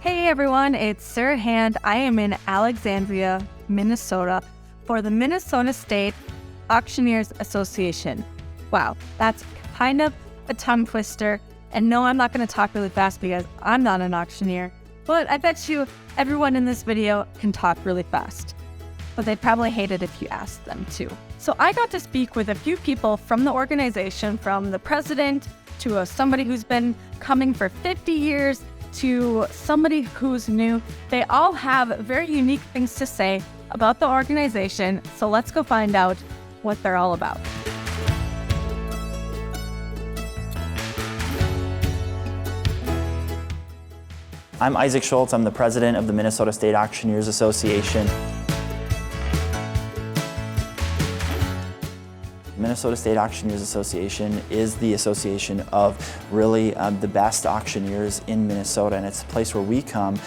Hey everyone, it's Sarah Hand. I am in Alexandria, Minnesota for the Minnesota State Auctioneers Association. Wow, that's kind of a tongue twister. And no, I'm not going to talk really fast because I'm not an auctioneer, but I bet you everyone in this video can talk really fast. But they'd probably hate it if you asked them to. So I got to speak with a few people from the organization, from the president to somebody who's been coming for 50 years, to somebody who's new. They all have very unique things to say about the organization, so let's go find out what they're all about. I'm Isaac Schultz. I'm the president of the Minnesota State Auctioneers Association. Minnesota State Auctioneers Association is the association of really the best auctioneers in Minnesota, and it's a place where we come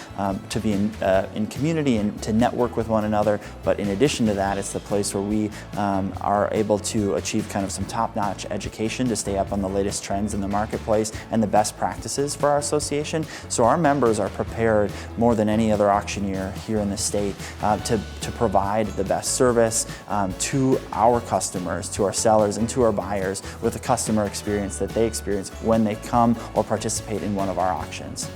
to be in community and to network with one another. But in addition to that, it's the place where we are able to achieve kind of some top-notch education to stay up on the latest trends in the marketplace and the best practices for our association. So our members are prepared more than any other auctioneer here in the state to provide the best service to our customers, to our sellers, and to our buyers with the customer experience that they experience when they come or participate in one of our auctions.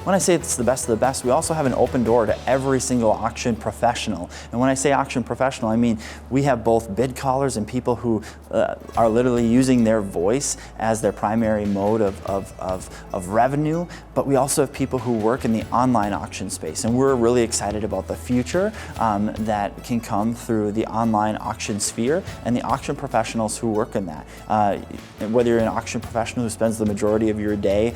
When I say it's the best of the best, we also have an open door to every single auction professional. And when I say auction professional, I mean we have both bid callers and people who are literally using their voice as their primary mode of revenue, but we also have people who work in the online auction space. And we're really excited about the future that can come through the online auction sphere and the auction professionals who work in that. Whether you're an auction professional who spends the majority of your day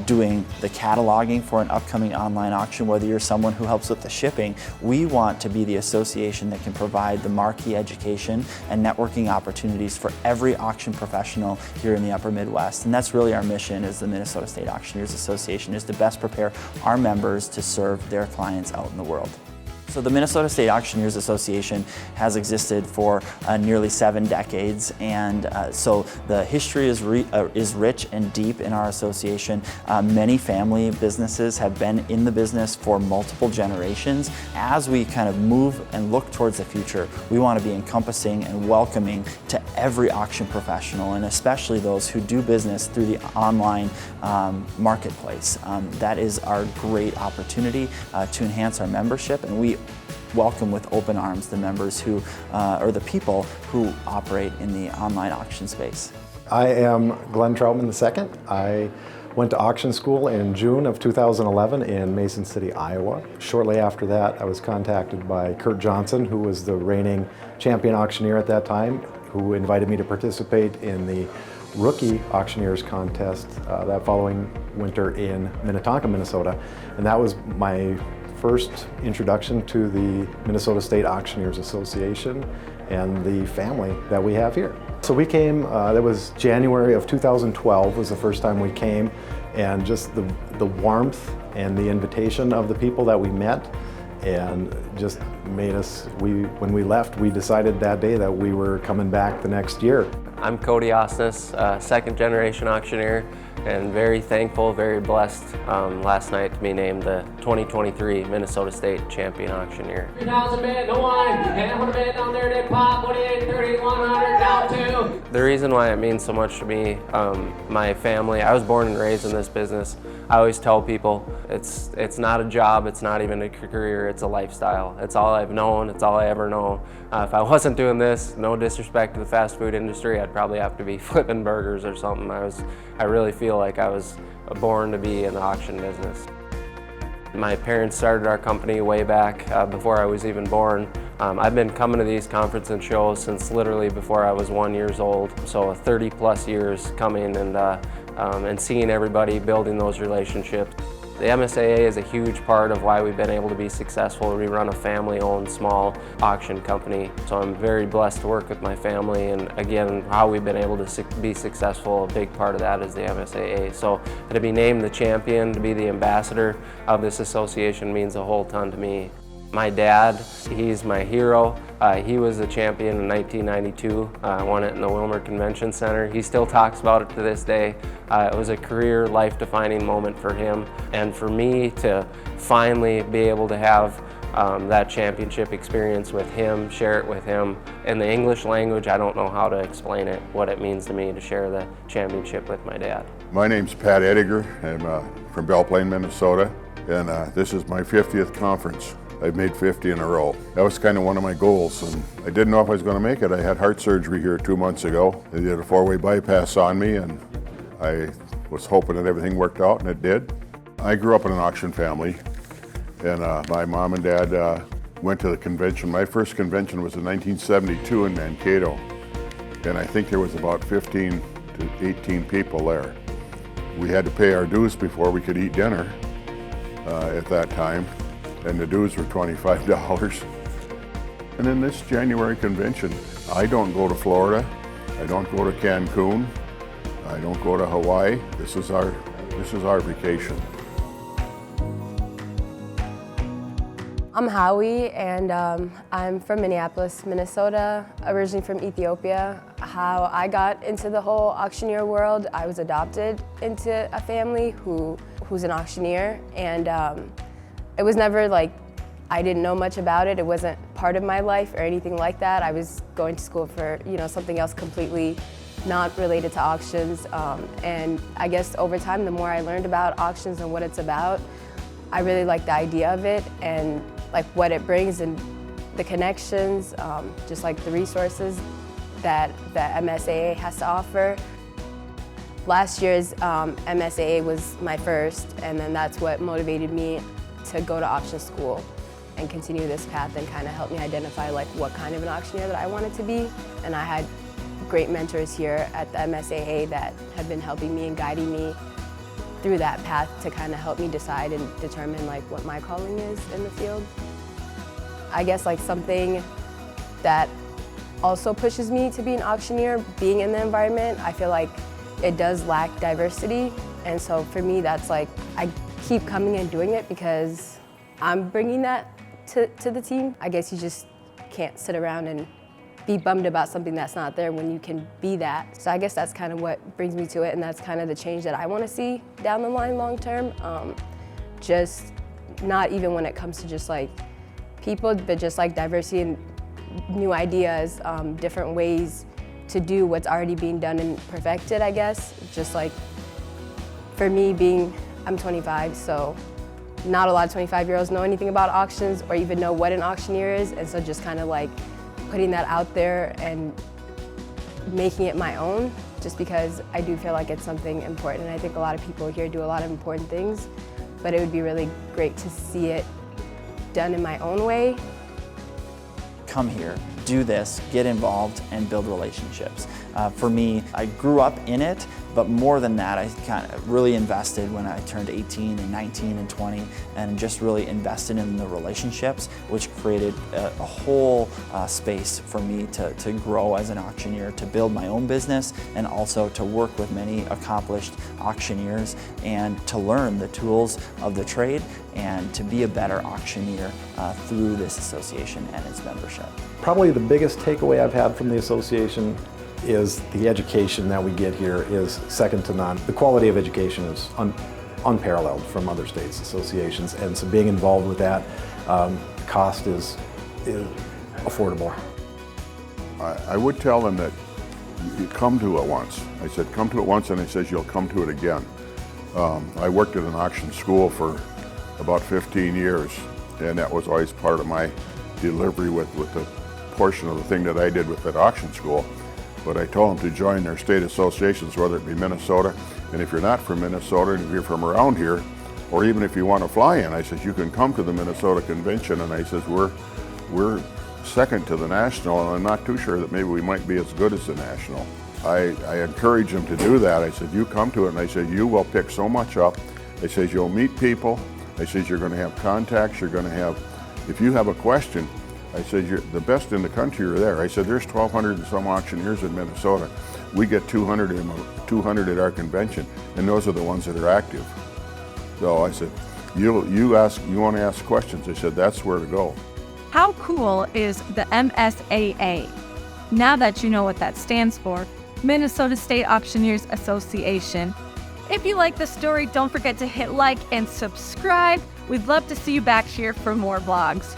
doing the cataloging for an upcoming online auction, whether you're someone who helps with the shipping, we want to be the association that can provide the marquee education and networking opportunities for every auction professional here in the Upper Midwest. And that's really our mission as the Minnesota State Auctioneers Association, is to best prepare our members to serve their clients out in the world. So the Minnesota State Auctioneers Association has existed for nearly 7 decades, and so the history is rich and deep in our association. Many family businesses have been in the business for multiple generations. As we kind of move and look towards the future, we want to be encompassing and welcoming to every auction professional, and especially those who do business through the online marketplace. That is our great opportunity to enhance our membership, and we welcome with open arms the members who, or the people who operate in the online auction space. I am Glenn Troutman II. I went to auction school in June of 2011 in Mason City, Iowa. Shortly after that, I was contacted by Kurt Johnson, who was the reigning champion auctioneer at that time, who invited me to participate in the Rookie Auctioneers Contest that following winter in Minnetonka, Minnesota. And that was my first introduction to the Minnesota State Auctioneers Association and the family that we have here. So we came, that was January of 2012 was the first time we came, and just the warmth and the invitation of the people that we met, and just made us, when we left, we decided that day that we were coming back the next year. I'm Cody Osnes, second generation auctioneer, and very thankful, very blessed last night to be named the 2023 Minnesota State Champion Auctioneer. 3,000 bid, no one, and put a bid down there, they pop, 28, 30, 100, down 2. The reason why it means so much to me, my family, I was born and raised in this business. I always tell people it's not a job, it's not even a career, it's a lifestyle. It's all I've known, it's all I ever know. If I wasn't doing this, no disrespect to the fast food industry, I'd probably have to be flipping burgers or something. I really feel like I was born to be in the auction business. My parents started our company way back before I was even born. I've been coming to these conference and shows since literally before I was 1 year old, so 30 plus years coming and seeing everybody, building those relationships. The MSAA is a huge part of why we've been able to be successful. We run a family-owned small auction company, so I'm very blessed to work with my family, and again, how we've been able to be successful, a big part of that is the MSAA. So to be named the champion, to be the ambassador of this association means a whole ton to me. My dad, he's my hero. He was the champion in 1992, won it in the Wilmer Convention Center. He still talks about it to this day. It was a career, life-defining moment for him. And for me to finally be able to have that championship experience with him, share it with him. In the English language, I don't know how to explain it, what it means to me to share the championship with my dad. My name's Pat Ediger. I'm from Belle Plaine, Minnesota, and this is my 50th conference. I've made 50 in a row. That was kind of one of my goals, and I didn't know if I was going to make it. I had heart surgery here 2 months ago. They did a 4-way bypass on me, and I was hoping that everything worked out, and it did. I grew up in an auction family, and my mom and dad went to the convention. My first convention was in 1972 in Mankato, and I think there was about 15 to 18 people there. We had to pay our dues before we could eat dinner at that time, and the dues were $25. And in this January convention, I don't go to Florida, I don't go to Cancun, I don't go to Hawaii. This is our vacation. I'm Howie, and I'm from Minneapolis, Minnesota, originally from Ethiopia. How I got into the whole auctioneer world, I was adopted into a family who's an auctioneer, and it was never like, I didn't know much about it. It wasn't part of my life or anything like that. I was going to school for something else completely not related to auctions, and I guess over time, the more I learned about auctions and what it's about, I really liked the idea of it and like what it brings and the connections, just like the resources that the MSAA has to offer. Last year's MSAA was my first, and then that's what motivated me to go to auction school and continue this path and kind of help me identify like what kind of an auctioneer that I wanted to be. And I had great mentors here at the MSAA that have been helping me and guiding me through that path to kind of help me decide and determine like what my calling is in the field. I guess like something that also pushes me to be an auctioneer, being in the environment, I feel like it does lack diversity. And so for me, that's like, I keep coming and doing it because I'm bringing that to the team. I guess you just can't sit around and be bummed about something that's not there when you can be that. So I guess that's kind of what brings me to it, and that's kind of the change that I want to see down the line long term. Just not even when it comes to just like people, but just like diversity and new ideas, different ways to do what's already being done and perfected, I guess. Just like for me I'm 25, so not a lot of 25-year-olds know anything about auctions or even know what an auctioneer is, and so just kind of like putting that out there and making it my own, just because I do feel like it's something important. And I think a lot of people here do a lot of important things, but it would be really great to see it done in my own way. Come here, do this, get involved, and build relationships. For me, I grew up in it, but more than that, I kind of really invested when I turned 18 and 19 and 20, and just really invested in the relationships, which created a whole space for me to grow as an auctioneer, to build my own business, and also to work with many accomplished auctioneers and to learn the tools of the trade and to be a better auctioneer through this association and its membership. Probably the biggest takeaway I've had from the association is the education that we get here is second to none. The quality of education is unparalleled from other states' associations, and so being involved with that, cost is affordable. I would tell them that you come to it once. I said, come to it once, and he says, you'll come to it again. I worked at an auction school for about 15 years, and that was always part of my delivery with the portion of the thing that I did with that auction school. But I told them to join their state associations, whether it be Minnesota, and if you're not from Minnesota, and if you're from around here, or even if you want to fly in, I said, you can come to the Minnesota convention, and I said, we're second to the national, and I'm not too sure that maybe we might be as good as the national. I encourage them to do that. I said, you come to it, and I said, you will pick so much up. I said, you'll meet people. I said, you're going to have contacts, you're going to have, if you have a question, I said, you're the best in the country are there. I said, there's 1,200 and some auctioneers in Minnesota. We get 200 at our convention, and those are the ones that are active. So I said, You want to ask questions. I said, that's where to go. How cool is the MSAA? Now that you know what that stands for, Minnesota State Auctioneers Association. If you like the story, don't forget to hit like and subscribe. We'd love to see you back here for more vlogs.